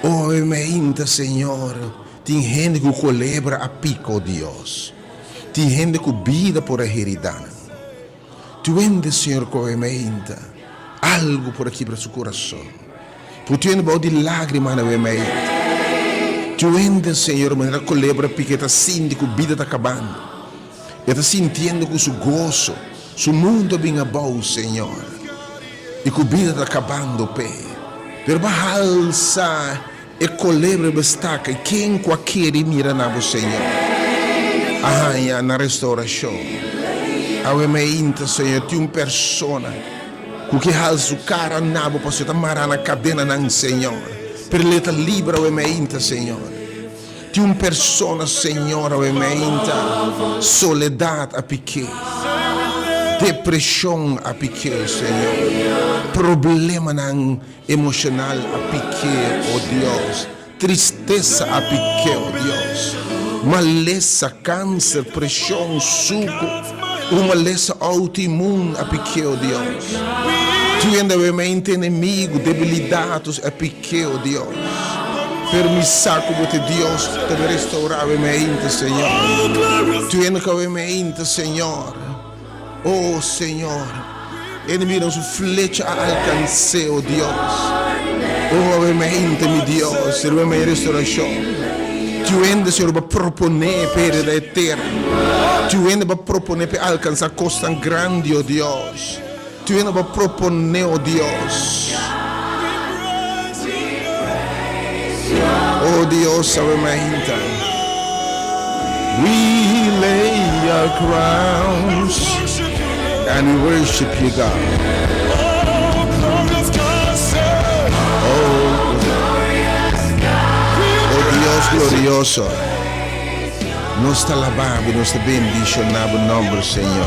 Ovviamente, Senhor, tem gente que celebra a pico, Deus. Tem gente que vida por a heredade. Tu vende, Senhor, ovviamente, algo por aqui para o seu coração. Tu vende um de lágrimas, ovviamente. Tu vende, Senhor, mas ela celebra porque está sentindo que a vida está acabando. Está sentindo que o seu gozo, o mundo bem bom, Senhor. E que a vida está acabando, Pai. Per alza e colebra bestaca e quem qualquer mira na Senhor. Ah, na restauração. Ovviamente, Senhor, tem uma persona que alza o cara na boa para amarrar na cadena não, Senhor. Per leta libera, ovviamente, Senhor. Tem uma persona, Senhor, ovviamente, soledade a piquet. Depressão a piquet, Senhor. Problema não emocional a piquet, oh Deus. Tristeza a piquet, oh Deus. Maleza, câncer, pressão, suco. Uma maleza autoimune a piquet, oh Deus. Tu ainda inimigo, debilidades a piquet, oh Deus. Permissa como te Deus te restaurar, ovviamente, Senhor. Tu ainda ovviamente, Senhor. Oh Senhor, ele não flecha a alcance, oh Deus. Oh, ovviamente, meu Deus, serve a minha restauração. Tu ainda, Senhor, vai proponer para a eterna. Tu ainda vai proponer para alcançar coisas tão grandes, oh Deus. Tu ainda vai proponer, oh Deus. Oh Deus, ovviamente. We lay our crowns and we worship you, God. Oh Dios glorioso, nos te alabamos, nos te bendicionamos en nombre, Señor.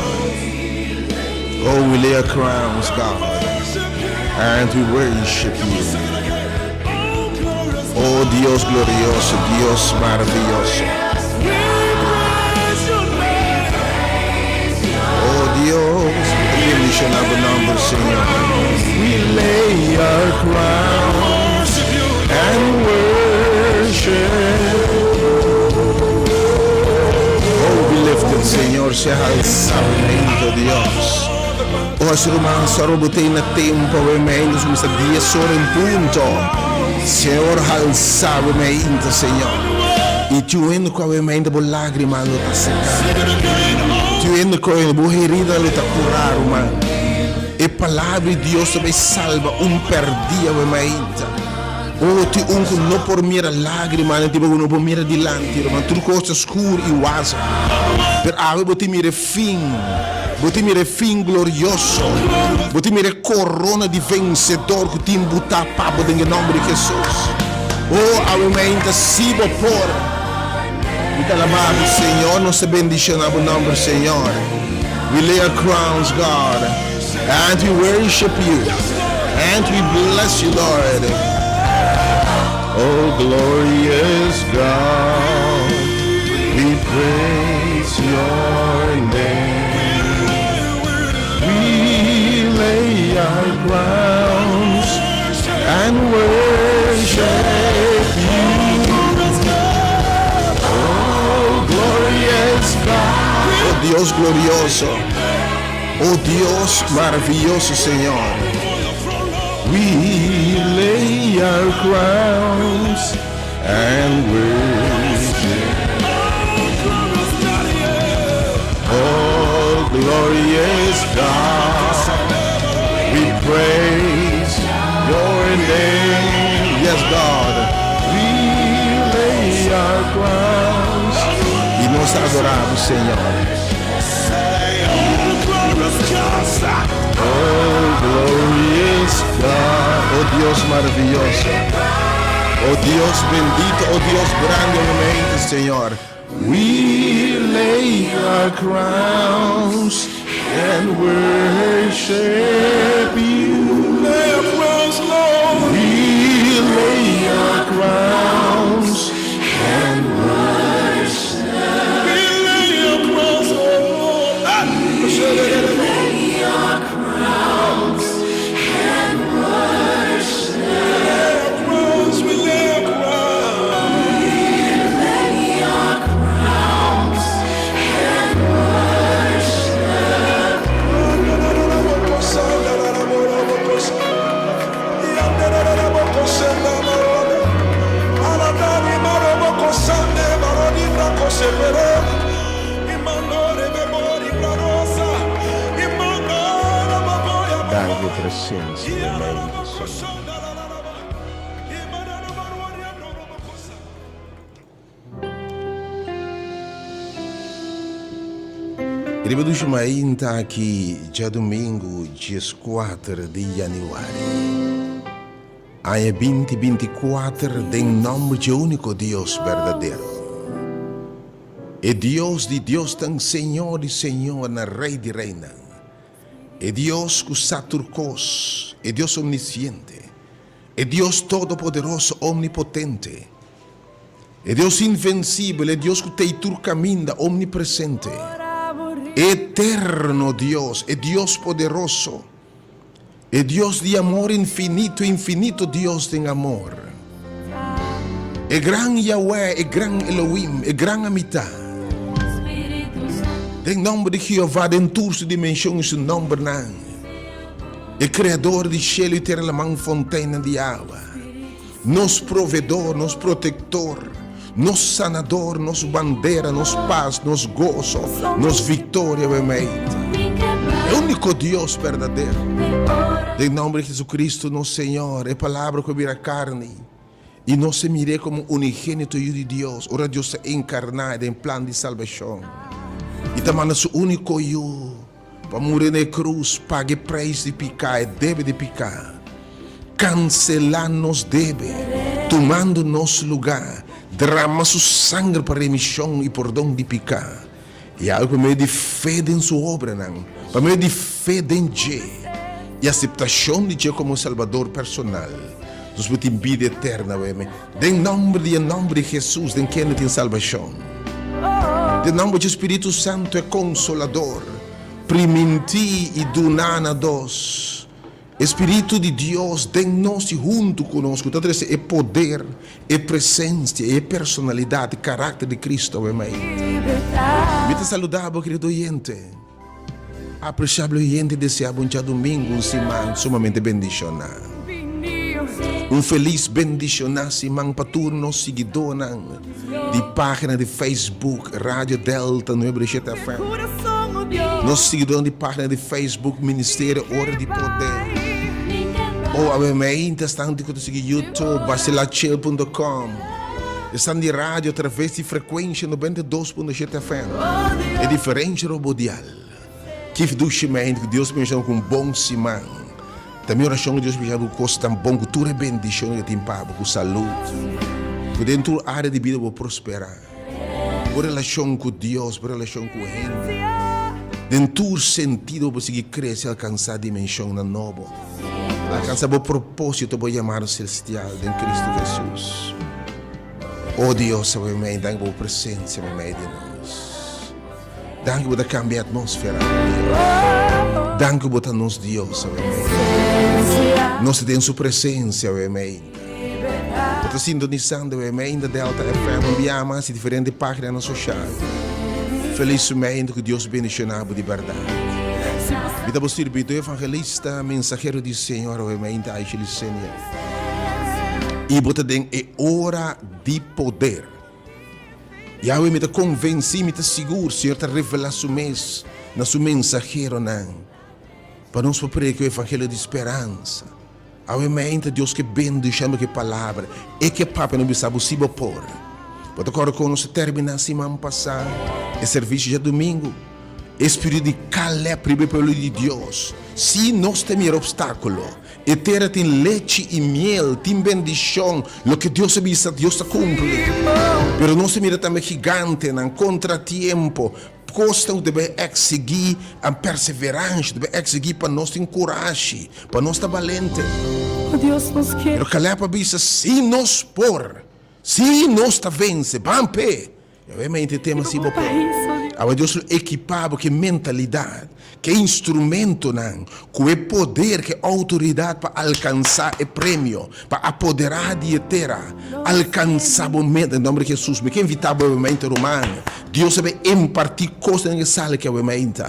Oh, we lay our crowns, God, and we worship you. Oh Dios glorioso, Dios maravilloso. Dios, bendicionado nombre, Señor. We lay our crowns and worship. Oh, be lifted, Señor, sea alzado, Dios. Oh, as irmãs, só botei na tempo, ovviamente, questa 10 ore in punto. Senhor, alzado, ovviamente, Senhor. E tu vendo com ovviamente, por lágrima, lo tá secando. Tu ainda com a herida luta curar, mano. palavra de Deus também salva per dia, Oh, ti ungo non por mira lagrima, non ti non por mira di lanti, ma tu cosa scuro e wasa. Per ave boti mire fin glorioso, boti mire corona di vencedor che ti imbuta papo nel nome di Gesù. Oh, ave mente sibo por. Mi te alabamos, Senhor, nos bendicionamos o nome do Senhor. We lay our crowns, God, and we worship you, and we bless you, Lord. Oh, glorious God, we praise your name. We lay our crowns and worship you. Oh, glorious God. Oh, Dios glorioso. Oh, Dios maravilloso, Señor. We lay our crowns and worship. Oh, glorious God, we praise your name. Yes, God, we lay our crowns e nos adoramos, Senhor. Oh, glorious God, oh Dios maravilloso, oh Dios bendito, oh Dios grandemente, Señor. We lay our crowns and worship you. Lay our crowns, Lord. We lay our crowns and worship. We lay our crowns, Lord. Dai presenza veramente, Ripetuci ainda aqui, dia domingo, dia 4 de januário. Ano 2024, em nome de único Deus verdadeiro. É Deus de Deus, tão Senhor de Senhor, na Rei de Reina. É Deus que saturcos, é Deus omnisciente, é Deus todo-poderoso, omnipotente, é Deus invencível, é Deus que tem tur caminho, omnipresente, eterno Deus, é Deus poderoso, é Deus de amor infinito, infinito Deus de amor, é gran Yahweh, é gran Elohim, é gran Amitá. Em nome de Jeová, em todas as dimensões, o nome não. É Criador de céu e terra, mão fontaine de água. Nosso provedor, nosso protetor, nosso sanador, nossa bandeira, nossa paz, nosso gozo, nossa vitória, é o único Deus verdadeiro. Em nome de Jesus Cristo, nosso Senhor, é palavra que vira carne. E não se mire como unigênito de Deus, ora Deus se encarnado em plano de salvação. E também o único eu para morrer na cruz, pague preço de picar, deve de picar, cancelar nos deve, tomando nosso lugar, derrama seu sangue para remissão e perdão de picar. E algo para meio de fé em sua obra, não? Para meio de fé em Deus e aceitação de Deus como Salvador personal. Nos botem vida eterna, em nome de Jesus, em quem tem salvação. De nome do Espírito Santo é consolador, priminti e dunana dos. Espírito de Deus, de nós junto conosco, é poder, é presença, é personalidade, caráter de Cristo, amém. Me te saludava, querido oyente. Apreciável oyente, deseava dia domingo, semana sumamente bendicionado. Feliz bendicionar semana para todos os seguidores de página de Facebook, Rádio Delta, no FM. Nos seguidores de página de Facebook, Ministério Hora de Poder. Ou obviamente estão de conseguir YouTube, basilachel.com. Estão de rádio através de frequência 92.7 FM. É diferente robodial. Que fiduciamente que Deus me chama com bom simão. Também oração que Deus me chama com coisa tão bom, com toda bendição que tem papo, com saúde. Que dentro da área de vida vou prosperar. Por relação com Deus, por relação com Ele. Dentro do sentido vou seguir crescer e alcançar a dimensão na nova. Alcançar o propósito vou chamar o celestial em Cristo Jesus. Oh Deus, amém, danke por presença no meio de nós. Danke por cambiar a atmosfera, Deus. Danke por nos Deus, amém. Nós temos sua presença, amém. Por sintonizando, amém, da Delta FM, enviamos a diferentes páginas sociais. Felizmente que Deus bendicionado de verdade. Vida por servir do evangelista, mensageiro do Senhor, amém, da Igreja. E você tem hora de poder. E aí me convenci, me seguro, certa revelação na sua mensageiro, não. Para nós pregar o evangelho de esperança. Obviamente, Deus que bendice, chama que palavra. E que papo não sabe possível pôr. Para agora, quando nós terminamos a semana passada, o serviço de domingo, Espírito de calé, primeiro pelo de Deus. Se nós temos obstáculo, e terra tem leite e miel, tem bendição, o que Deus avisa, Deus está cumpre. Pero nós temos também gigante, não contratempo. Costa deve exigir a perseverança, deve exigir para nós ter coragem, para nós estar valente. Deus nos quer. Pero calé para avisa, se nós por, se nós está vence, vamos pé. Obviamente temos assim para agora Deus equipado que mentalidade, que instrumento não, que poder, que autoridade para alcançar o prêmio, para apoderar de terra, alcançar o medo em nome de Jesus. Me que invitava o mente romano, Deus sabe impartir coisas que sale que o mente.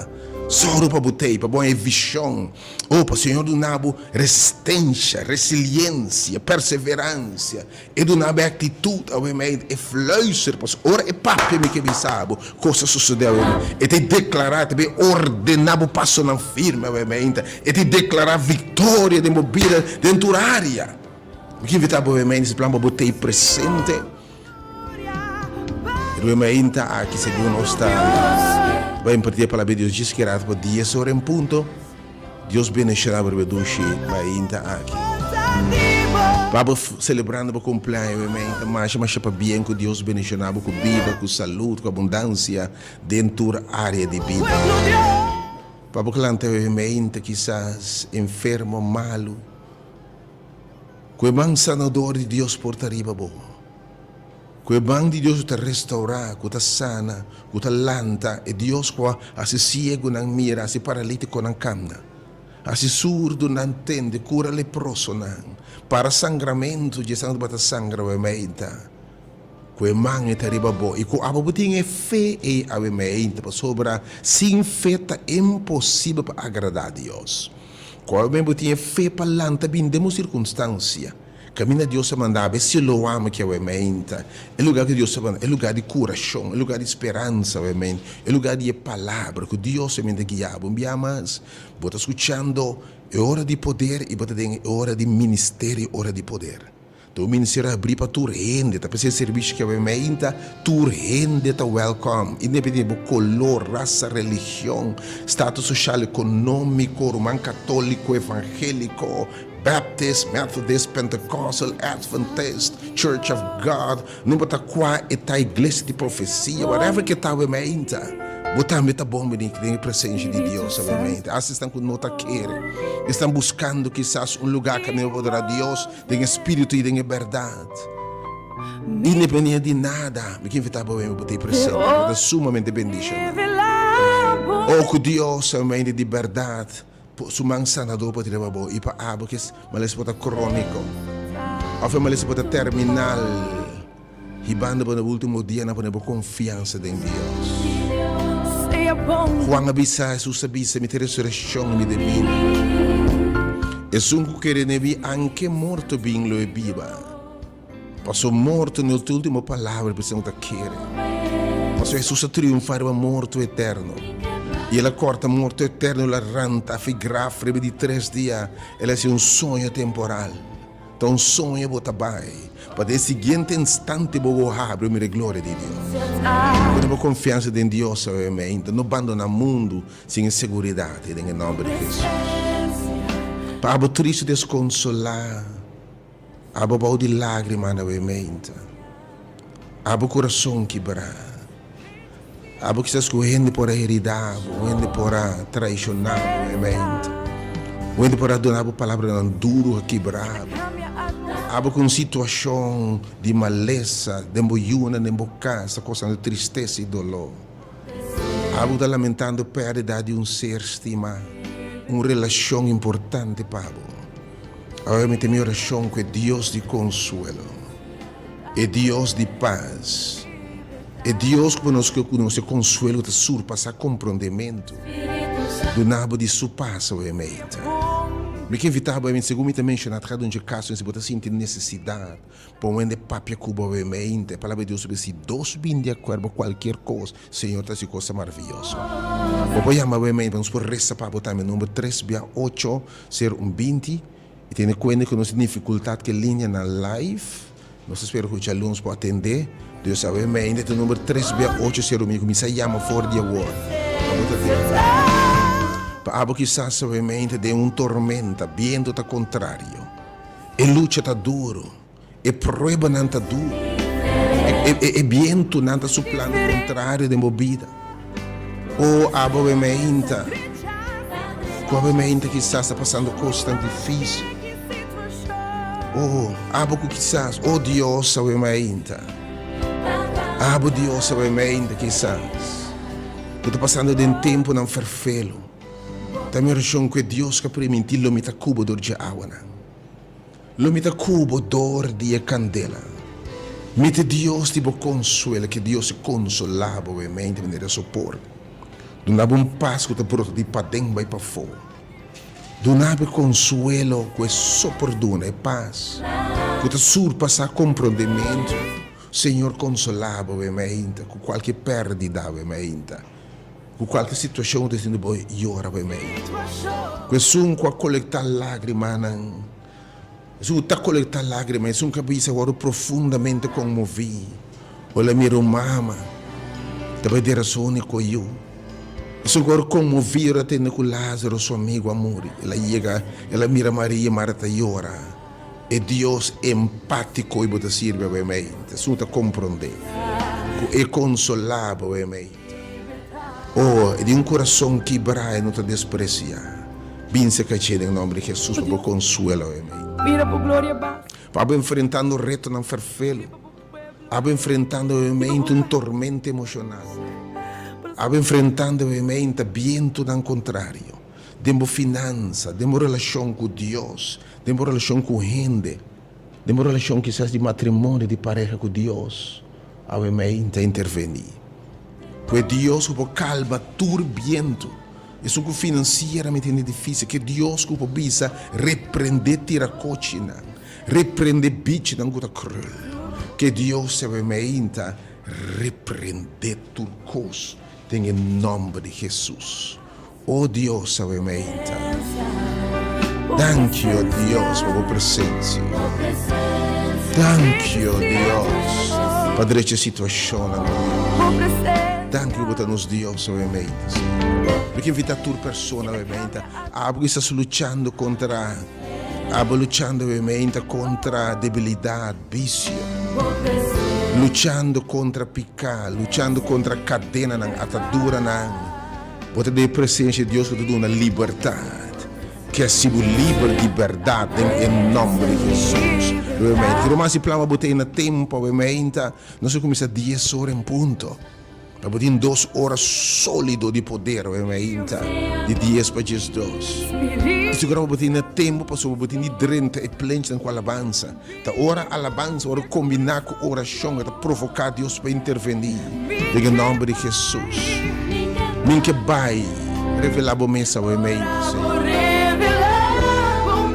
Só para botei, para boa visão. Para o Senhor do nabo resistência, resiliência, perseverança. E do nabo atitude, obviamente, e fluir. Ora é papo que me sabe, coisa sucedeu. E te declarar, te ordenar o passo não firme, obviamente. E te declarar vitória de mobília dentro da área. O que invitava, obviamente, esse plano para botei presente. E obviamente, aqui segundo nós está. Vai impartir a palavra de Deus, diz que era por 10 horas em ponto. Deus bendicerá para reduzi, vai entrar aqui. Vamos celebrando o cumpleaños, mas para bem que Deus bendicerá com vida, com saúde, com abundância dentro da área de vida. Vamos cantar, obviamente, quizás enfermo, malo. Que o mão sanador de Deus portaria bom. Que o bang de Deus te restaurar, que te sana, que te lanta, e Deus que assim ciego não mira, assim paralítico não camina, assim surdo não entende, cura leproso não, para sangramento de sangue para sangra o meita, que o man é terrible bom, e que a botinha é fé e a meita, para sobra, sem fé é impossível para agradar a Deus. Que a botinha é fé para lanta, bem demos circunstância. Caminha Deus a mandar, se lo ama que é o ementa, é lugar que Deus a mandar, é lugar de coração, é lugar de esperança, o ementa, é lugar de palavra que Deus a mandar guiar. Mas, você está escutando, é hora de poder e você tem hora de ministério, hora de poder. Então o ministério abrir para tu rende, para esse serviço que é o ementa, tu rende, tá welcome, independente do color, raça, religião, status social, econômico, romano católico, evangélico, Baptist, Methodist, Pentecostal, Adventist, Church of God, não importa qual é a igreja de profecia, whatever que está obviamente, botar meta bomba de presença de Deus, obviamente. Assim estão com nota querer, estão buscando quizás lugar que não poderá Deus, tem espírito e tem verdade. Independente de nada, me que invitar para botar presente, é sumamente bendição. Oh, que Deus, obviamente, de verdade. Su mang sanador para tirar babo ipa abo que malas pota crônico ou malas pota terminal hibanda para o último dia na para confiança em Deus. Juan avisa Jesus avisa me ter ressurreição me devine e sunco que nevi anche morto bem lo e viva passou morto no último palavra per sentar querer passou Jesus a triunfar o morto eterno E ela corta morto eterno, ela ranta, figrafre de 3 dias. Ela é um sonho temporal. Então, um sonho bota vai. Para o seguinte instante, vou abrir a glória de Deus. Quando confiança em Deus, obviamente, não abandona o mundo sem segurança, em nome de Jesus. Para o triste desconsolar, a bobão de lágrimas, obviamente. A o coração quebrado. Abo que estás correndo por a heredar, correndo por a traicionar, obviamente. Correndo por a donar a palavra duro a quebrar. Abo com situação de maleza, de boiuna, de casa, coisa de tristeza e dolor. Abo está lamentando a perda de ser estimado, uma relação importante para abo. Obviamente, minha oração é Deus de consuelo, é Deus de paz. É Deus que nos consuelo de surpassar compreendimento do nabo de sua paz, obviamente. Me que invitar, obviamente, segundo me também mencionado, cada de caso, se você sentir necessidade, por onde papia cuba, obviamente, a palavra de Deus sobre si, dois bem de acordo com qualquer coisa, Senhor, está se coisa maravilhosa. Vou chamar, obviamente, vamos por resta para botar meu número 368, ser 20, e tem conta que nós temos dificuldade que linha na live, nós esperamos que os alunos possam atender. Deus sabe, mas ainda tem o número 368, ser comigo, me chama for the award. Para algo que quizás, obviamente, de tormenta, viento está contrário. E luta está duro. E prueba não está duro. E viento não está su plano contrário de movida. Ou, obviamente, quizás está passando coisas tão difíceis. Ou, algo que quizás, oh Deus, obviamente. Abo Deus, obviamente, quizás. Eu estou passando de um tempo não ferfelo. Também eu que Deus que permite lo mita cubo dor de água. Lo mita cubo dor de candela. Mita Deus tipo consuelo, que Deus se consolava, obviamente, de sopor. Donava paz que te pronto de para dentro e para fora. Donava consuelo que só perdona e paz. Que te surpassa compreendimento. Senhor consolava, obviamente, com qualquer perdida, obviamente, com qualquer situação que você pode chorar, obviamente. Questo qua colectar lágrimas, se está colectar lágrimas, é cabeça agora profundamente comovido. Olha, minha mama, também de razão com eu. É agora comovido, atende com Lázaro, seu amigo, amor. Ela chega, ela mira Maria, Marta chora. E Deus empático e pode servir, obviamente. Senza compreender. E consolava, obviamente. Oh, e di un coração quebrado e não te despreciar. Vince que c'è nel nome di Jesus, per consuelo, obviamente. Mira por glória ba. Abo enfrentando o reto não ferfelo. Abo enfrentando, obviamente, um tormento emocional. Abo enfrentando, obviamente, viento não contrário. Demo finança, demo relação com Deus, demo relação com gente, demo relação quizás de matrimônio, de pareja com Deus, obviamente intervenir. Pois Deus que calma turbiento, isso que financeiramente é difícil, que Deus que precisa repreender tiracochina, repreender bicho na gota cruel, que Deus obviamente repreender turcos, tem em nome de Jesus. Oh Deus, obviamente. Thank you, Deus, por tua presença. Thank you, Deus, Padre, essa situação. Thank you, nos Deus, obviamente. Perché invita tu persona, ovviamente. Abo sta luchando contra, luchando ovviamente contra debilidade, vicio. Luchando contra pecado, luchando contra cadena, atadura, Você ter presença de Deus que te dá uma liberdade, que é livre de verdade em nome de Jesus. Obviamente, que mais se plama botar no tempo, obviamente, nós começa 10 horas em ponto. Para botar 2 horas sólido de poder, obviamente, de 10 para 12. E se agora botar no tempo, para botar de 30 e plente com a alabança. A hora alabança, hora combinar com a oração, para provocar Deus para intervenir. Em nome de Jesus. Minha vai revelar a mensagem, Senhor.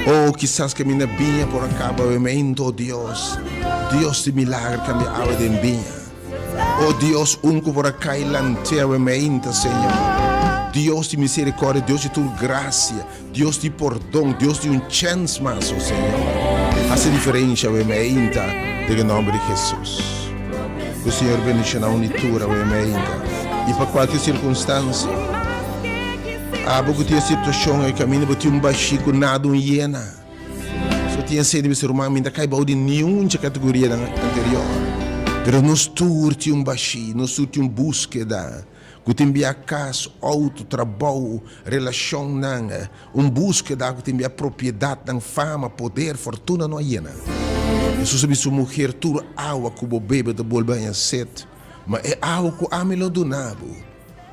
Oh, quizás que minha vinha por acá, obviamente, oh Deus. Deus de milagre que me água de vinha. Oh Deus, unco por acá e lantea, obviamente, Senhor. Deus de misericórdia, Deus de tua graça, Deus de perdão, Deus de chance mais, oh Senhor. Essa diferença, o ementa, em nome de Jesus. O Senhor bendiga a unitura, o ementa. E para qualquer circunstância, porque tinha situação e caminho, porque tinha baixo, nada hiena. Só tinha sido ser humano, ainda cai de nenhuma categoria anterior. Pero nos turti baixo, nos turti búsqueda. Que tem a casa, auto, trabalho, relação, búsqueda que tem a propriedade, fama, poder, fortuna, não hiena. Jesus sabe sua mulher, tudo água que o bebê de bolbanha sete, mas é água que a melhor do nabo.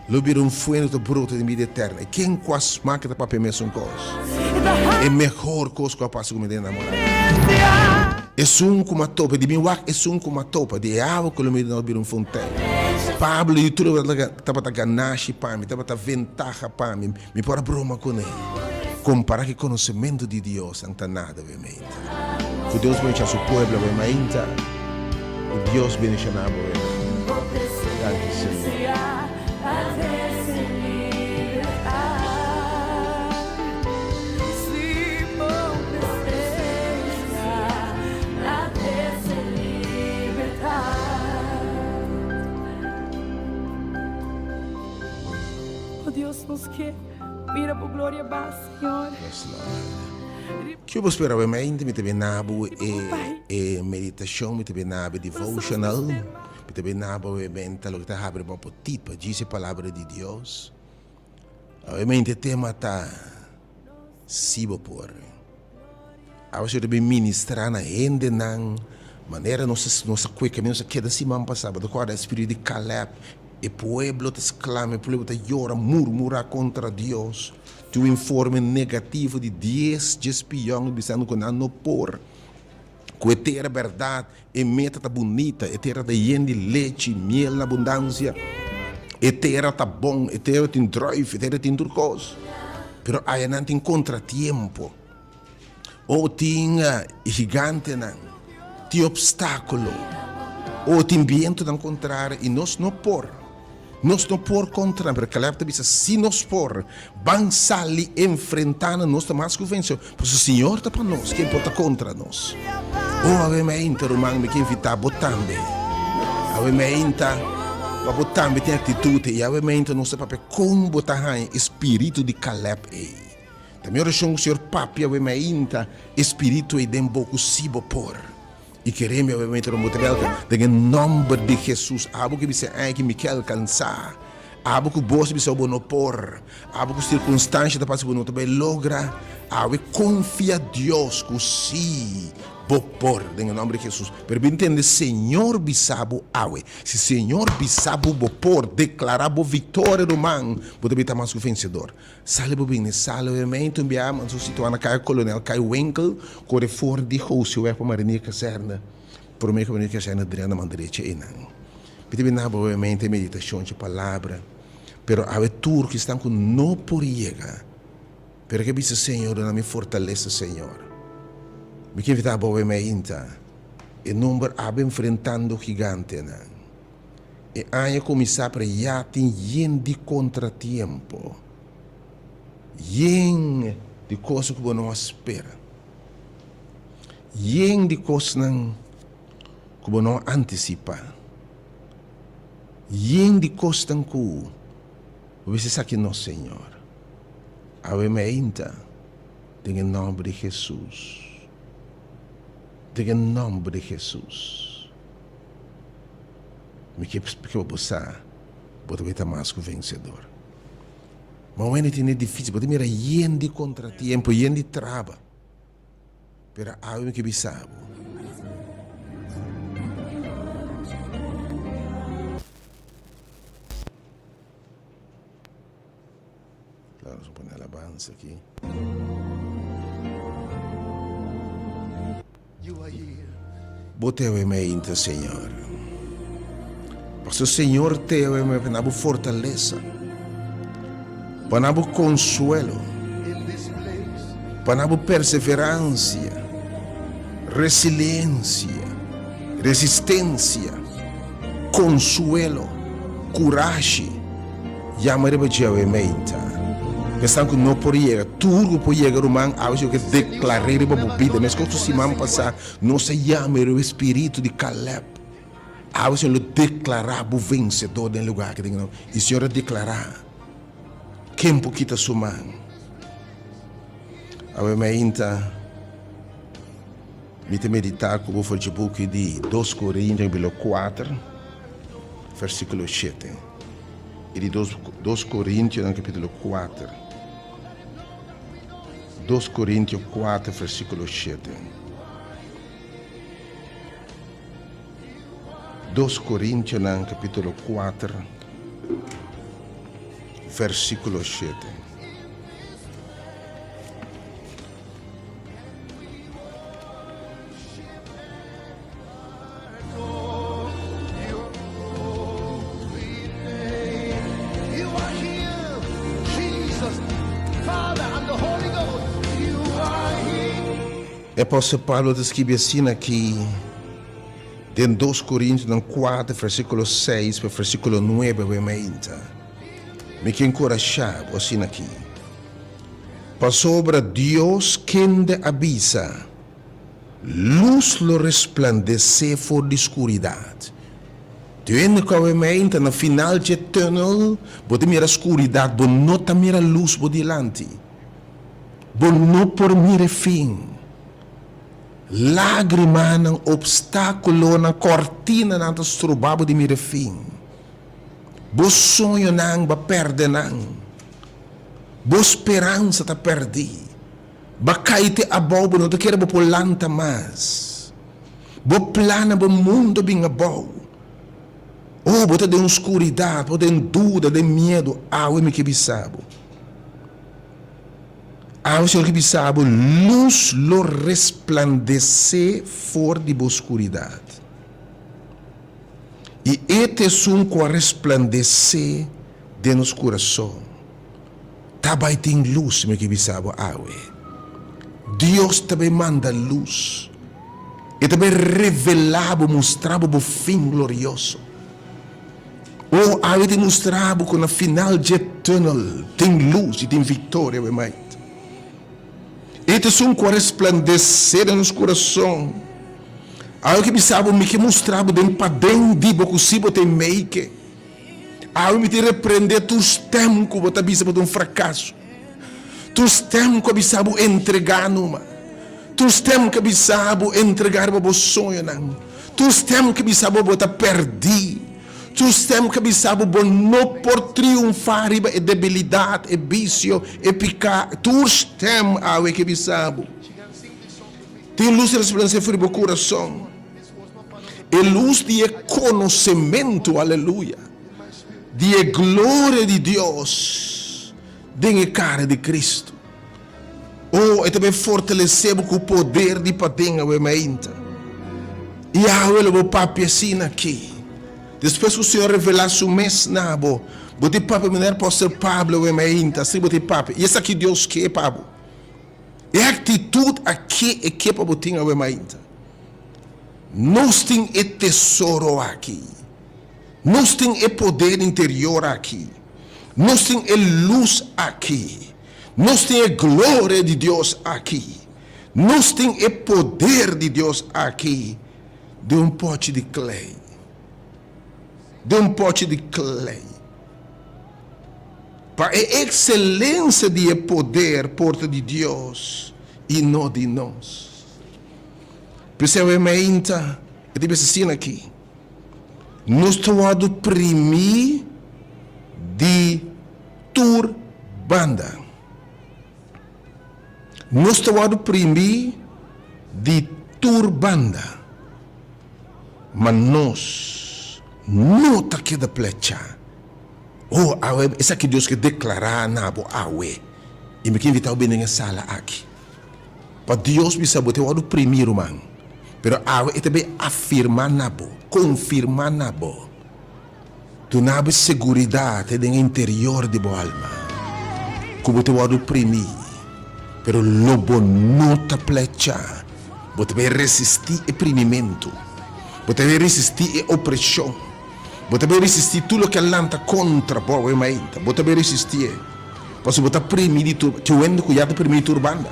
Lobir fuego de bruto de vida eterna. E quem quase máquina para permitir coisa? É melhor coisa que eu passo com minha namorada. É como a topa, de mim é como a topa, de água que eu me dou bir fonteiro. Pablo e tudo estava a ganache para mim, estava a ventaja para mim, me pôr a broma com ele. Comparar que conhecimento de Deus não está nada, obviamente. Que Deus bendiga seu povo, obviamente. Que Deus bendiga a nós, Graças, Senhor. Deus nos quer. Mira por glória base, Senhor. Que eu espero realmente, me também nabo e meditação, me também nabo devotional, me também nabo evento, lo que está abrindo para tipo, diz a palavra de Deus. Obviamente o tema está sibo por. A você também ministrar na gente não maneira nossa cueca, nossa queda semana passada, do qual é o espírito de Caleb. E pueblo te exclama, o pueblo te llora, murmura contra Deus. Tu informe negativo de 10 espiões, dizendo que não por. Que a terra é verdade, e meta tá bonita, a terra tá cheia de leite, miel na abundância. A terra tá bom, a terra tem drive, a terra tem turcos. Pero aí não tem contratempo. Ou tem gigante, não. Tem obstáculo. Ou tem vento não contrário, e nós não por. Nós não por contra, porque Caleb te disse, se nós por, vamos sair enfrentando, nós estamos mais vencedores. Porque o Senhor está para nós, quem pode contra nós? Obviamente, irmão, me quer invitar a botar também. Obviamente, para botar também tem atitude, e obviamente, nós estamos para como botar o espírito de Caleb. Também eu chamo o Senhor Papi, obviamente, espírito e dem pouco sibo por. E queremos, obviamente, em nome de Jesus, algo que você que me quer alcançar, algo que você precisa por, algo que circunstância da parte não também logra, algo confia Deus que sim, por, em nome de Jesus. Permite Senhor bisabo awe, se Senhor bisabo por declarar a vitória do man, pode estar mais que vencedor. Sale bem, sale obviamente, enviamos a situação na Caio Coronel, Caio Winkel, corre fora de house, o para Marinha Caserna, por meio que a Marinha Caserna, Adriana Mandireche, e não. Pede bem, obviamente, meditação de palavra, pero há tur que estão com não por chegar, pero que diz Senhor, na minha fortaleza, Senhor. Me quer invitar obviamente, e número abe enfrentando gigante, não. E aí começar para já tem de contratempo. Yen de coisas que você não espera. Yen de coisas que você não antecipa. Yen de coisas que você sabe que não, Senhor. Obviamente, em nome de Jesus. Em nome de Jesus. Me quer você estar mais que vencedor. Mas o ano é difícil, porque mira, yen de contratempo, yen de trava. Pero algo que bisabo. Claro, vamos poner a alabanza aqui. Boteu em mente, Senhor. Porque o Senhor teu é uma fortaleza. Para o consuelo, para a perseverança, resiliência, resistência, consuelo, coragem, Yamare ba jawe meinta. Pensando que não por chegar, tudo por chegar humano, a que declarar para a vida, mas quando se man passar, não se chama o espírito de Caleb. A você lo declarar o vencedor do lugar que tem não. E o Senhor declarar quem pouquita sua mão. A meinta me te meditar com o Facebook de 2 Coríntios 4, versículo 7. E de 2 Coríntios, no capítulo 4. 2 Coríntios 4, versículo 7. 2 Coríntios, no capítulo 4, versículo 7. Apóstolo Paulo descreve assim aqui, em 2 Coríntios 4, versículo 6 para versículo 9, me que encorajar assim aqui. Para sobre Deus quem de avisa, luz lo resplandecer for de escuridade. Tu ainda no final de túnel, você mira escuridade, você não tá mira luz por delante. Você não por mira fim. Lágrima ng obstáculo na cortina na trubabo de mira fim. Bo sonho nang ba perde nang. Bo esperança ta perdi. Ba kaite abaw no te quer bo polanta mas. Bo plana bo mundo bing abaw. Oh, bo te de escuridade, bo de dúvida, de medo, awe me que bisabo. Ao Senhor que sabe, luz lo resplandecer fora de obscuridade. E este som que resplandecer de nos coração. Também tem luz, meu que sabe, Deus também manda luz. E também revelava, mostrava o fim glorioso. Ou ao te mostrava que no final de túnel tem luz e tem vitória, meu mãe. Este som que resplandecer nos coração. Algo que me sabe, me que mostrava dentro para dentro de boca se tem meio que. Algo me te repreender tus tempos que você bisa por um fracasso. Tus tempos que bisa por entregar numa. Tus tempos que bisa por entregar para o sonho não. Tus tempos que bisa por você perder. Tus tempos que bisa por não por triunfar e debilidade, e vício, e pecado. Tus tempos algo que bisa por. Tem luz de resplandecer fora do coração. E luz de conhecimento, aleluia. De glória de Deus. De cara de Cristo. Oh, e também fortalecer com o poder de patenga o mente. E a o papi assim aqui. Depois que o Senhor revelar seu mês na bo. Bote papi minar apóstolo Pablo o mente. Assim bote papi. E essa aqui Deus quer, Pablo. E a atitude aqui é que para botar o mente. Nós temos o tesouro aqui. Nós temos o poder interior aqui. Nós temos a luz aqui. Nós temos a glória de Deus aqui. Nós temos o poder de Deus aqui. De um pote de clay. De um pote de clay. Para a excelência de poder porta de Deus e não de nós. Principalmente, eu digo assim aqui. Nós estamos oprimir de turbanda. Nós estamos oprimir de turbanda. Mas nós não está aqui da plecha. Oh, essa que Deus quer declarar na bo awe. E me quer invitar o bem na sala aqui. Para Deus me sabe, eu vou oprimir o man. Pero awe é também afirmar na bo, confirmar na bo. Tu não tens segurança no interior de boa alma. Como tu vai oprimir. Pero lobo não te plecha. Você vai resistir o oprimimento. Você vai resistir a opressão. Bota bem resistir tudo que alanta contra boa mente. Bota bem resistir. Posso botar primi tu vendo cuidado primi turbanda.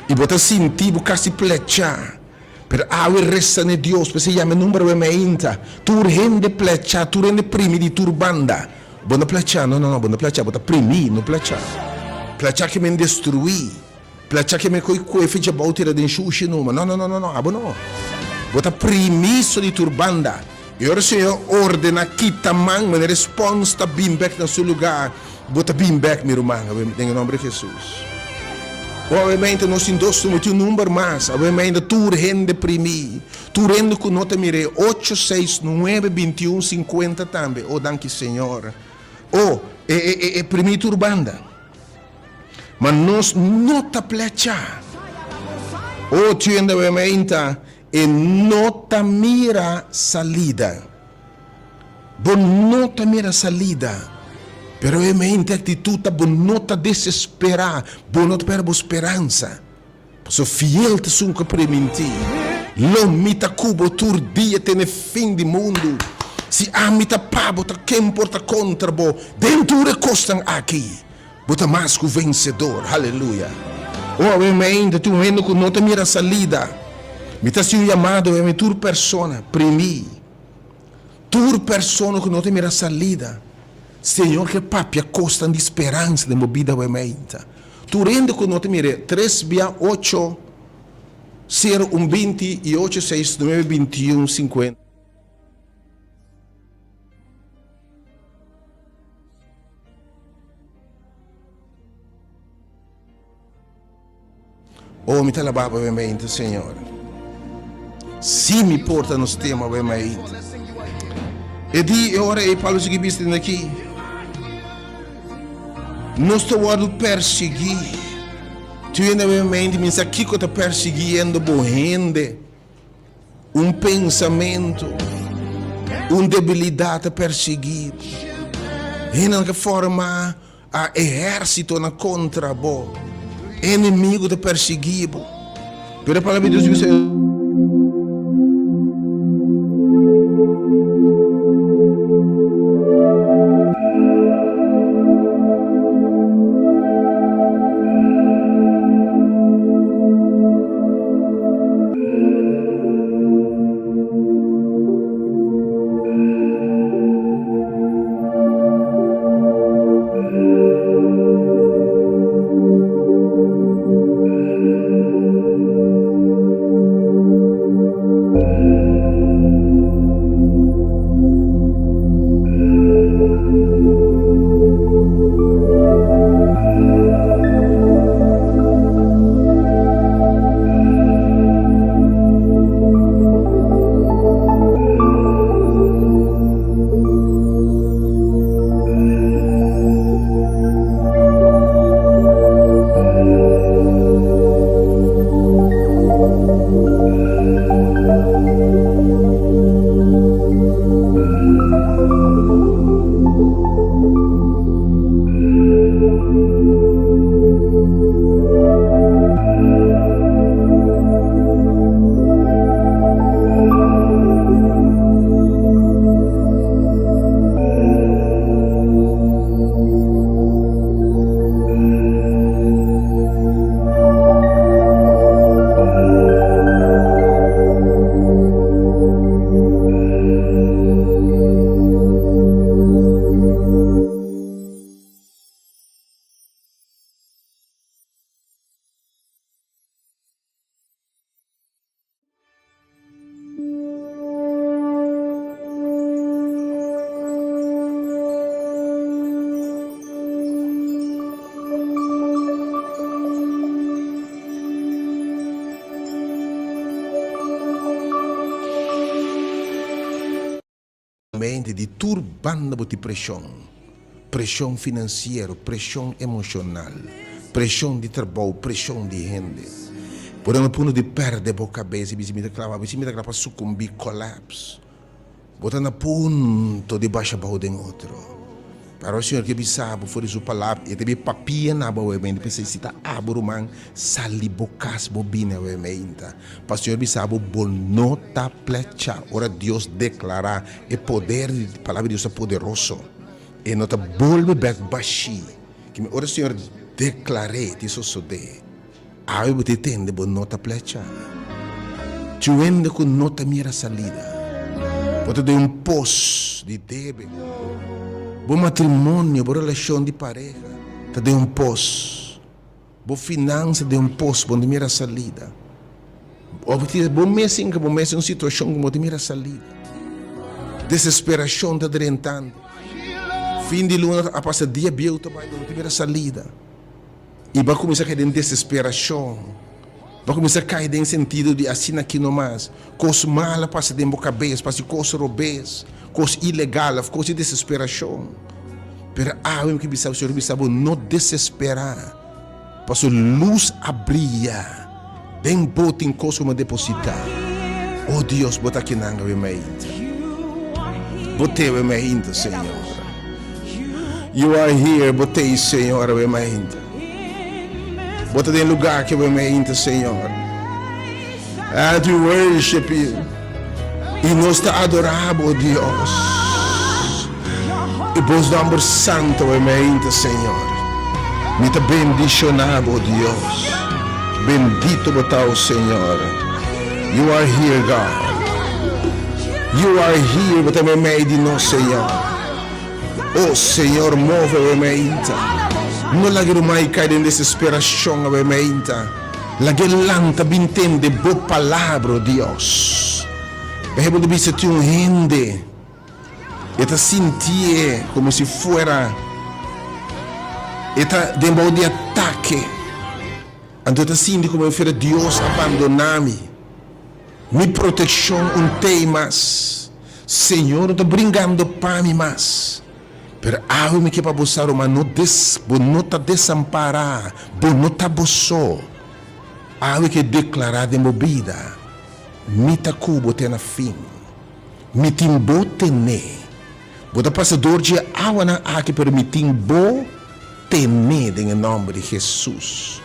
E bota sentir buscar-se plechar. Per awe resta ne Deus, per se chiama numero boa mente. Tu rende plechar, tu rende primi di turbanda. Bona plechar, no, bona plechar, bota primi, no plechar. Plechar che mi destruì. Plechar che mi coi fece bautire den shushi no, no, abo no. Bota primisso di turbanda. E ora Senhor ordena kita man, me responsta bimbek na seu lugar. Bota bimbek mi rumanga, em nome de Jesus. Obviamente nós indossamos um número mais. Obviamente tu rende primi. Tu rende com nota mire 869 21 50 também. Oh, danke Senhor. Oh, primi turbanda. Mas nós nota plecha. Oh, tu ainda obviamente e nota mira salida. Bon nota mira salida. Pero ovviamente atitude bon nota desesperar, bon nota per speranza. So fiel te sunque preminti. Lo mita cubo tur dia te ne fin di mundo. Si amita pabo ta che importa contra bo. Denture costan aqui. Bota masco vencedor. Aleluia. Ovviamente tu vendo con nota mira salida. Mita si chiamato e tur persona primi. Tur persona con nota mira salida. Senhor, que papia costa de esperança de movida obviamente. Tu rende com nota mire 3 via 8 0 1 20 e 8 6 9 21 50. Oh, me talababa obviamente, Senhor. Se me porta nos temas obviamente. E di ora e Paulo si capisce aqui. Não estou a perseguir. Tu ainda mente, mas aqui que está perseguindo borrende. Pensamento. Debilidade a perseguir. E não que forma a exército na contra bo. Inimigo de perseguir bo. Pero a palavra de Deus diz. De turbando de pressão financeira, pressão emocional, pressão de trabalho, pressão de renda. Podemos punto de perder a cabeça, se me declara para sucumbir, colapso. Botando a ponto de baixar para o outro. Para o Senhor que bisabo for sua palavra, e também papia na boa mente, precisa abro man sali bocas bobina wementa. Para o Senhor bisabo bonota plecha. Ora Deus declarar o poder da palavra de Deus é poderoso. E nota volve back baixi. Que ora o Senhor declarei te sosode. Aí você tende bonota plecha. Tu ende com nota mira salida. Pode ter pos de debe. Bom matrimônio, boa relação de pareja, tá de pos. Boa finança de pos, bom de mira salida. Bom mês em uma situação como de mira salida. Desesperação tá drentando. Fim de luna a passar dia biel também de mira salida. E vai começar a cair em desesperação. Vai começar a cair em sentido de assim aqui não mais. Coisa mala passa de boca cabeça, passa coisa robês. Coisa ilegal, coisa de desesperação. Pero eu que o Senhor bisabo não desesperar. Para a luz abria. Bem bota em coisa como depositar. Oh Deus, bota aqui na água mente. Botei o mente, Senhor. You are here, botei, Senhor, o mente. Bota em lugar que eu mente, Senhor. And we worship you. E nós te adoramos, Deus. E vos damos santo e mente, Senhor. Me te bendicionamos, Deus. Bendito botao, Senhor. You are here, God. You are here, but me made no, Senhor. Oh, Senhor, move a mente. Não lagiro mai cair em desesperação a mente. Lagelanta bintende bo palavra, Deus. Percebo de vista um rende. E te sentir como se fuera. E te dembo de ataque. Então te senti como se Deus abandonar-me. Minha proteção temas. Senhor, te brincando para mim mais. Pero me que para buscar uma não te desamparar, não te abusou. Que declarar de movida. Mita cubo tem na fim. Mitimbo tene. Bota passador de água na aqui para mitimbo tene em nome de Jesus.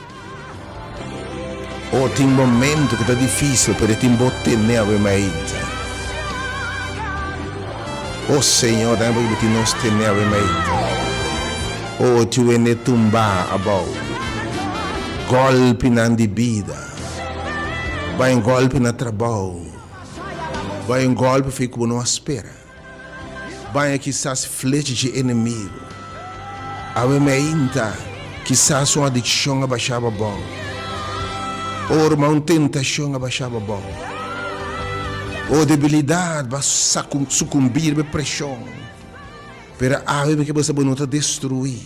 Oh, tem momento que está difícil para timbo tene a mente. Oh Senhor, dá para que nós tene a mente. Oh, tu ene tumba abau. Golpe na vida. Vai golpe na trabalho. Vai golpe fica como não espera. Vai quizás flecha de inimigo. A mente quizás uma adicção abaixava bom. Ou uma tentação abaixava bom. Ou debilidade vai sucumbir à pressão. Pero a mente que você não está destruir.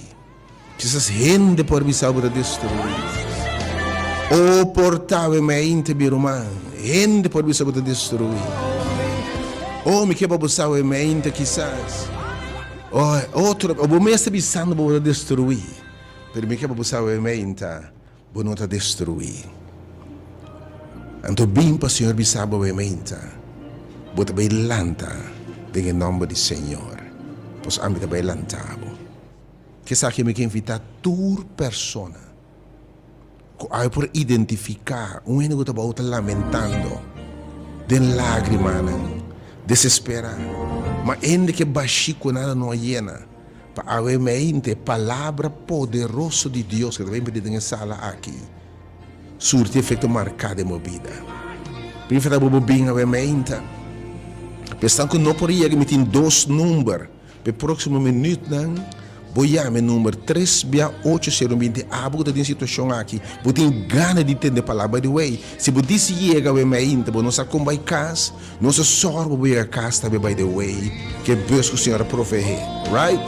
Quizás gente por visar para destruir. O portava mente birumã, gente por isso para destruir. O me que para buscar a mente quizás. Outro, o me está bisando para destruir. Pero me que para buscar a mente, para não destruir. Então bem para o Senhor bisar a mente, para bem lanta, em nome do Senhor. Pois a mim também lantavo. Que sabe que me quer invitar toda persona. Aí por identificar um amigo que está lamentando, de lágrimas, desesperado, mas ainda que baixo nada não llena, para a mente palavra poderosa de Deus que também pedido em sala aqui, surte efeito marcado em minha vida. Primeiro eu bem a mente, pensando que não poderia emitir 2 números, para o próximo minuto não. Boiame número 3-8-0-20. Você tem situação aqui. Você tem gana de entender a palavra. By the way, se você chega a mente, você não sabe como vai casa, não se sorbe para ir a casa também, by the way, que Deus que o Senhor provee. Right?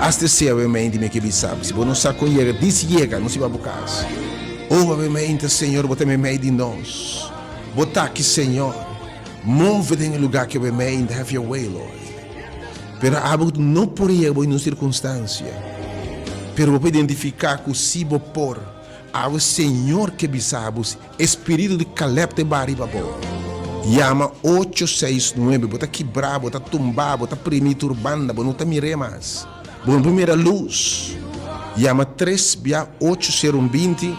Hasta se a mente me que sabe. Se você não sabe como chega, não se vai para casa. Oh, a mente, Senhor, você me made de nós. Você aqui, Senhor. Move em lugar que a mente, have your way, Lord. Pero algo não poderia em uma circunstância. Pero vou identificar que se vou por ao Senhor que bisabos, espírito de Caleb de Baribabo. Llama 869, bota quebrar, bota tumbar, bota primir turbanda, bota não te mire mais. Bom, primeira luz. Llama 3680120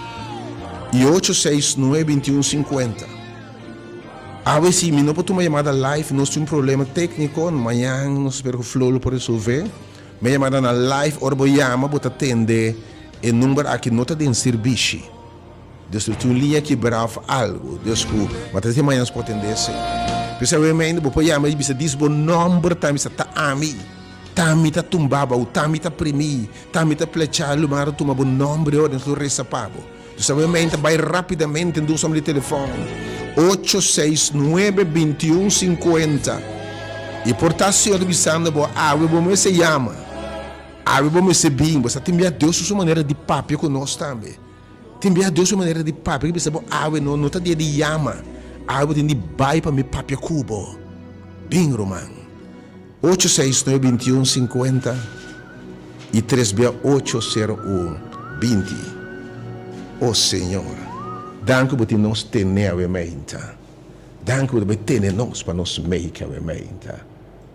e 869-2150. A ver se me não pode uma chamada live, nós temos um problema técnico, amanhã nós esperamos que o Flolo pode resolver. Me chamada na live, ora vou chamar, vou atender o número aqui não está em serviço. Deus tem uma linha que brava algo, Deus que, mas até amanhã nós podemos atender sim. Pessoalmente, vou chamar e diz bom número, tá ami. Tami ta tumbaba, o tami ta primi, tami ta plechalo, mas tu bom nome ora no resta pago. Pessoalmente, vai rapidamente em número de telefone 869-2150. E portação de bisanda, vamos se chama. Vamos se bem, você tem a Deus sua maneira de papo conosco também. Tem a Deus sua maneira de papo, que você não está de chama. Tem de bai para me papo cubo. Bem, Romano. 869-2150 e 3680120. Oh Senhor, danke por nos tener a mente. Danke por tener nos para nos make a mente.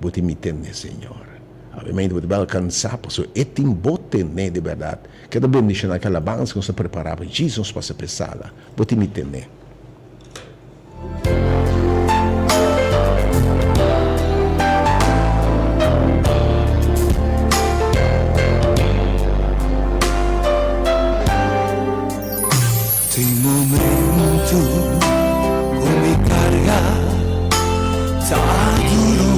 Por me tener, Senhor. A mente por alcançar, por isso é tempo tener de verdade. Cada bendição naquela alabança que nos preparava, Jesus para se pensar, por me tener. Tem momento com me carga tá duro.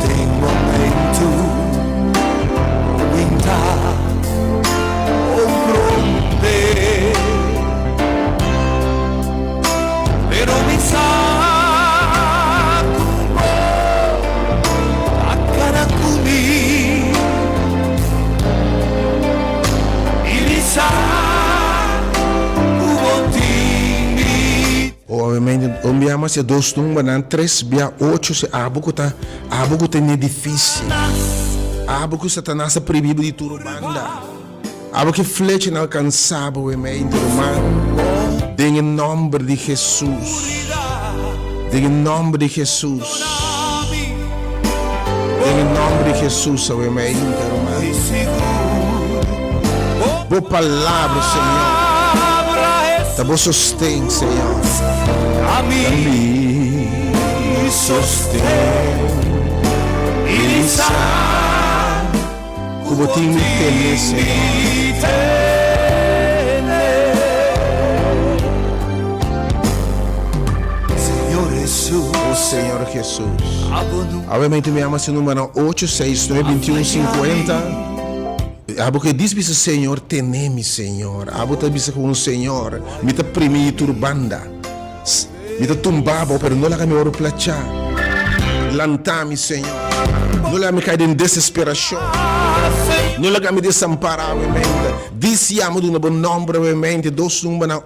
Tem momento com me dar ombronde. Pero me saco a cara comigo. Obviamente, o meu ama se dois números, não 368 se abuco tá é difícil. Abuco Satanás é proibido de turbanda. Abuco flecha inalcançável, obviamente, irmão. Em nome de Jesus. Em nome de Jesus. Em nome de Jesus, obviamente, irmão. Boa palavra, Senhor. Da boa sostém, Senhor. A mim sostém. Ele sabe como te me temer, Senhor. Senhor Jesus. O Senhor Jesus. Obviamente, me ama esse número 869-2150. Porque diz o Senhor, teneme, Senhor. Porque diz com o Senhor, me ta primi turbanda, me ta tumbava, pero não la me oro plachar. Lantami, Senhor. Não la me cair em desesperação. Não la me desamparar, obviamente. Diz amo de um bom nome, obviamente. Dois números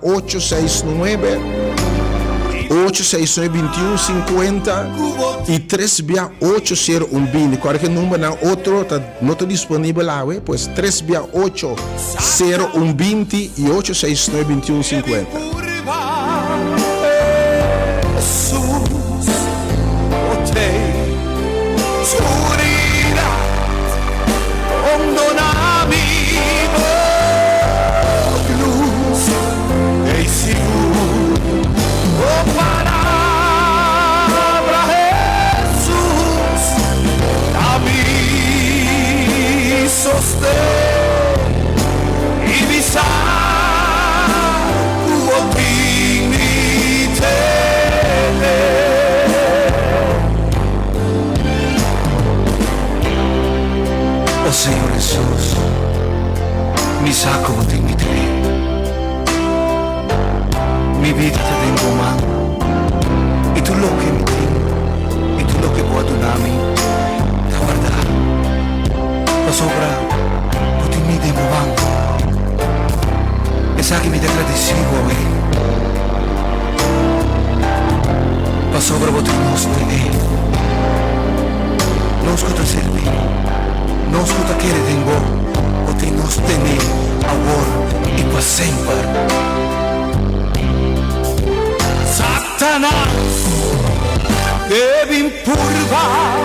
869-2150 e 3680120. Qualquer número outro não está disponível lá, pois 3680120 e 869-2150. Senhor Jesus, me saca como te imite. Mi vida te tengo mano, y tú lo que me tengo, y tú lo que puedo darme, la verdad, lo sobra, no te imite mi mano. Esa que me te agradecido, lo sobra, vos te nos nos escuta servir. Não escuta que ele tem bom, o que nos tem agora e para sempre. Satanás deve empurrar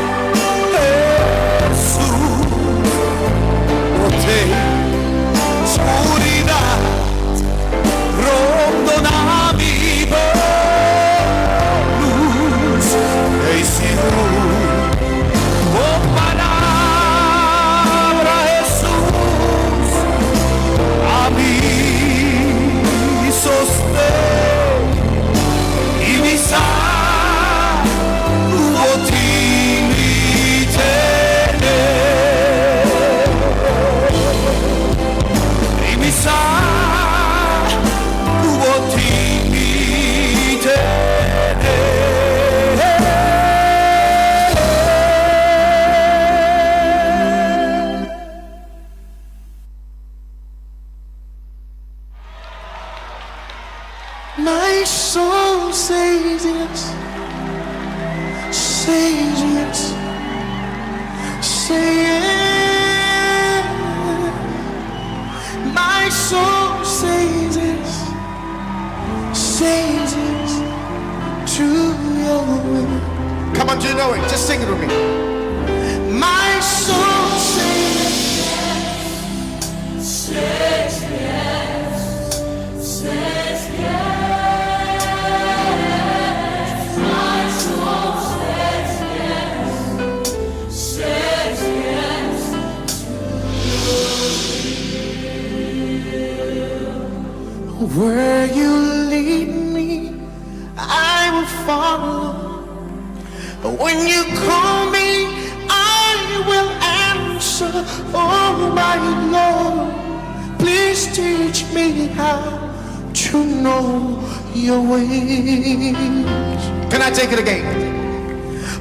My soul says yes, says yes, say yes. My soul says yes, says yes to your will. Come on, do you know it? Just sing it with me. My soul says yes, says yes, says yes. My soul says yes, says yes to your will. Where you lead me, I will follow. When you call me, I will answer. Oh my Lord, please teach me how to know your ways. Can I take it again?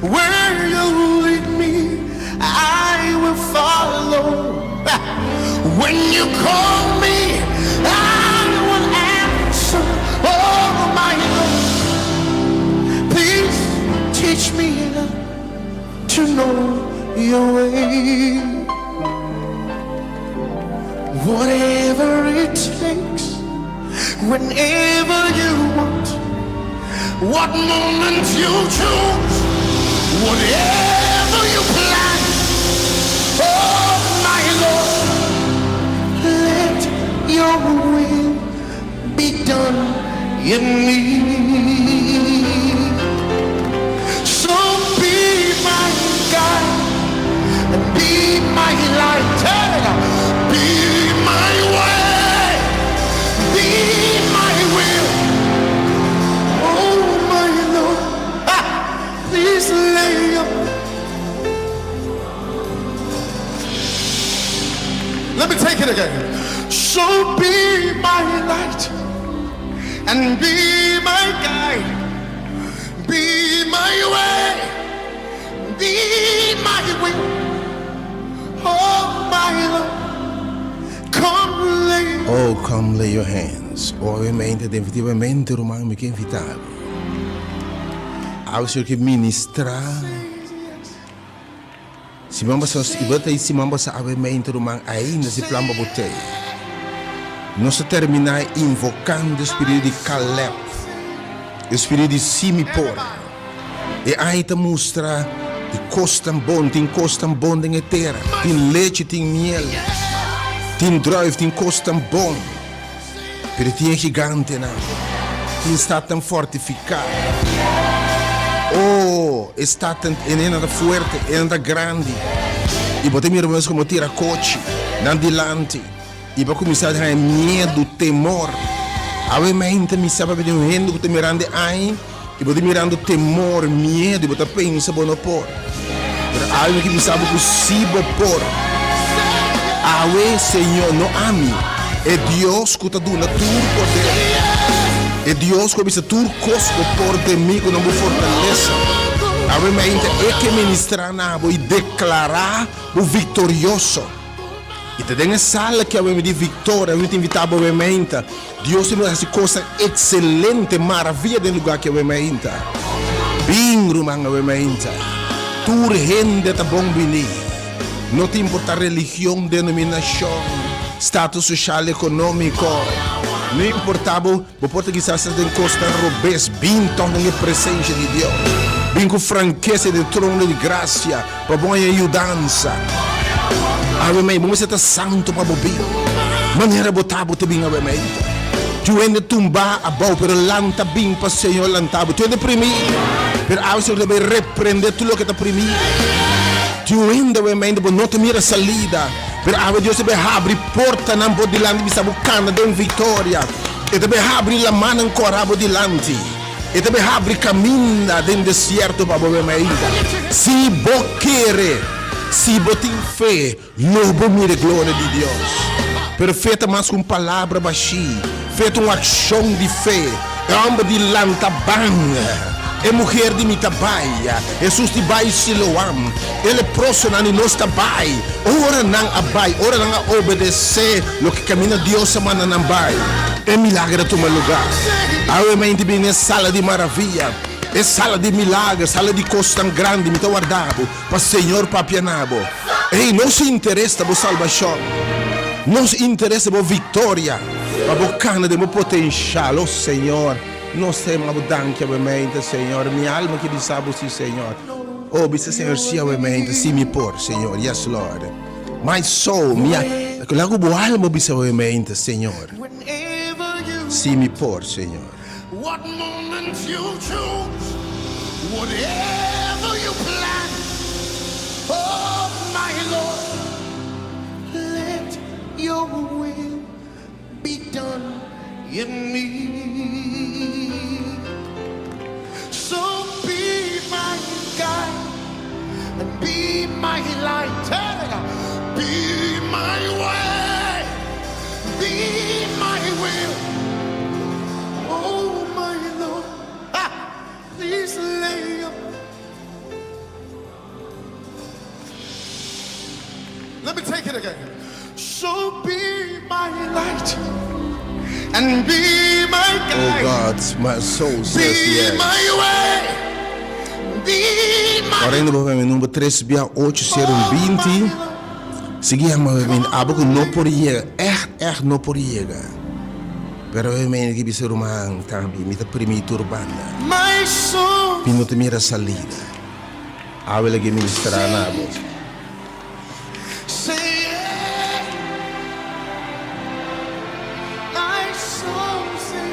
Where you lead me, I will follow. When you call me, I will answer. Oh my Lord, please teach me to know your way. Whatever it takes, whenever you want, what moment you choose, whatever you plan. Oh my Lord, let your will be done in me. So be my guide and be my light, be my way, be my will. Oh my Lord, please lay your. Let me take it again. So be my light and be my guide, be my way, be my will. Oh my Lord, come lay. Oh, come lay your hands. Ovviamente, definitivamente, Romano mi chiede invitato. Aos que ministrar. Se vamos a ovviamente, Romano, ainda se plamba botei. Nós terminar invocando o espírito de Caleb, o espírito de Simipor. E aí te mostra que costam bom, tem terra, tem leite, tem miel, tem druive, tem costam bom. Pero tem gigante, não. Tem está tão fortificado. Oh, está tão, ainda forte, ainda grande. E botem irmãos como tira coche, não dilante. E para começar a ter medo, temor. Obviamente, me sabe que tem gente que está mirando aí, e você mirando temor, medo, e você pensa que não pode. Mas algo que me sabe possível por. Awe, Senhor, não ame. É Deus que está dando tudo poder. É Deus que começa tudo coisas por de mim, que não me fortalece. Obviamente, é que ministrar e declarar o vitorioso. E te nella sala che abbiamo di vittoria, abbiamo invitato ovviamente. Deus tem essa coisa excelente, maravilha no lugar que abbiamo invitato. Bingro, man, ovviamente. Tu rende ta bom bini. Não te importa religião, denominação, status social, econômico. Não importava, o português tem costa robês, bem torna a presença de Deus. Bem com franqueza do trono de graça, para boa ajudança. Avemei, vamos estar santo para bobi. Maneira botar bote bem avemei. Tu ainda tumba a bau, pero lanta bem para Senhor lantabo. Tu ainda primi, pero ao Senhor deve repreender tudo o que está primi. Tu ainda avemei, não te mira salida, pero ao Deus deve abrir porta não pode dilante, bisa bucana de vitória. E deve abrir a mão ancora dilante. E deve abrir caminho dentro do deserto para avemei. Se bo querer. Se botem fé, lobo mire glória de Deus. Perfeita, mas com palavra baixinha. Feita uma ação de fé. É homem de lantabanga. É mulher de mitabaia. Jesus de bai siloam. Ele é próximo a nós tabai. Ora não abai, ora não obedecer. Lo que caminha Deus semana não vai. É milagre tomar lugar. Ovviamente viene sala di maraviglia, e sala di milagre, sala di coisa tão grande, me guardavo, para Senhor papianabo. Ei, não se interessa por salvação, não se interessa por vitória, mas por cana de meu potencial, oh Senhor. Não sei, mas danke ovviamente, Senhor, minha alma que sabe sim, Senhor. Oh, bisa Senhor, sim, ovviamente, sim me por, Senhor, yes Lord. My soul, minha, lago boa alma bisa ovviamente, Senhor. Sim me por, Senhor. What moment you choose, whatever you plan, oh my Lord, let your will be done in me. So be my guide and be my light, be my way, be my will. Oh my Lord, please lay up. Let me take it again. So be my light and be my Oh guide. God, my soul says Be yes. my way. Be my Orando ovviamente numero 3 via 8 ser um 20. Seguiamo ovviamente abo que não podia, não podia. Pero ovviamente que ser humano também me tá primeiro urbana. my soul. Pino te mira salida. Avele que ministrar na voz. Say yeah. My soul say.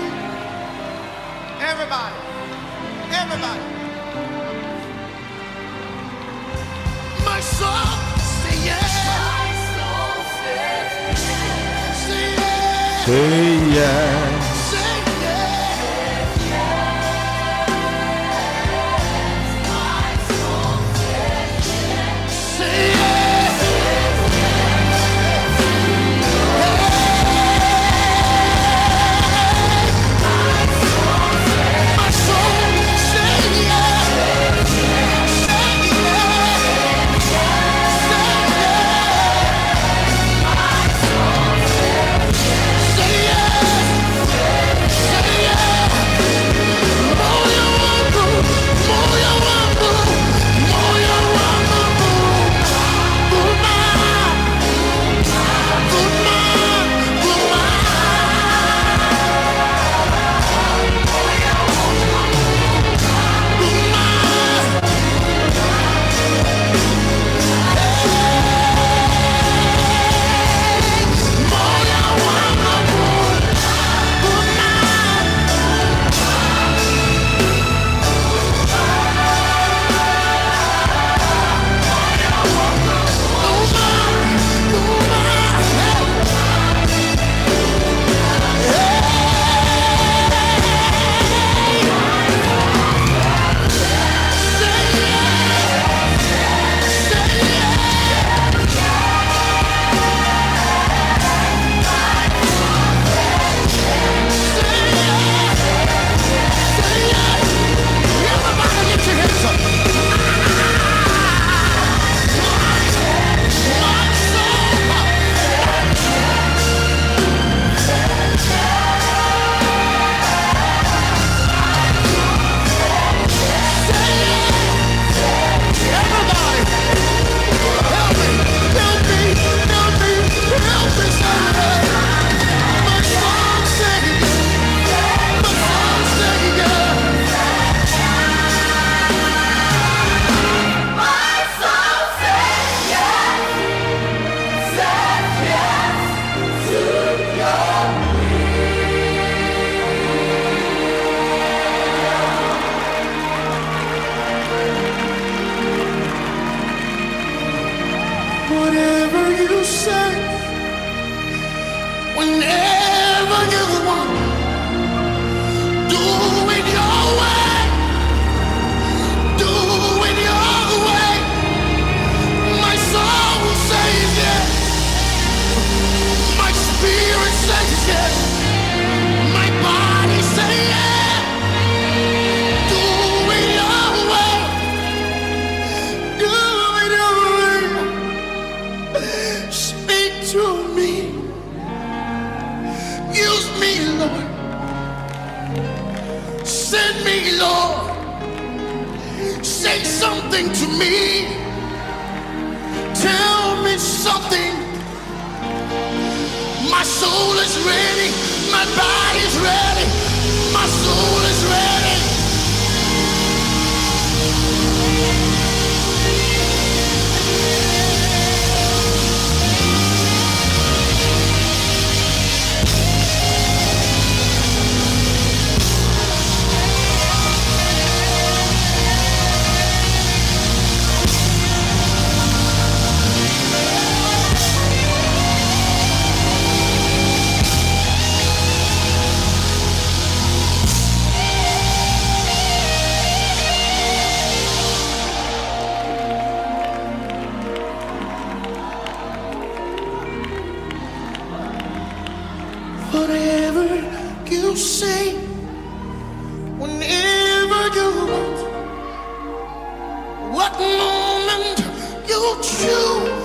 Everybody. My soul say yeah. Say yeah. Say yes. Say yeah. Say yeah. My soul say yeah. Say yeah. Say yeah. Say yeah. Moyo wangu, moyo wangu, moyo wangu. Guma, guma, guma. Moyo wangu, guma. Everybody get your hands up. My soul. Everybody, help me, help me, help me, help me, somebody. My soul say, my soul say, yeah. Whatever you say, whenever you want, do it your way, do it your way. My soul says yes, my spirit says yes, my body says yes. Do it your way, do it your way. Speak to me. Use me, Lord. something to me. Tell me something. My soul is ready. My body's ready. My soul is ready. Whatever you say, whenever you want, what moment you choose.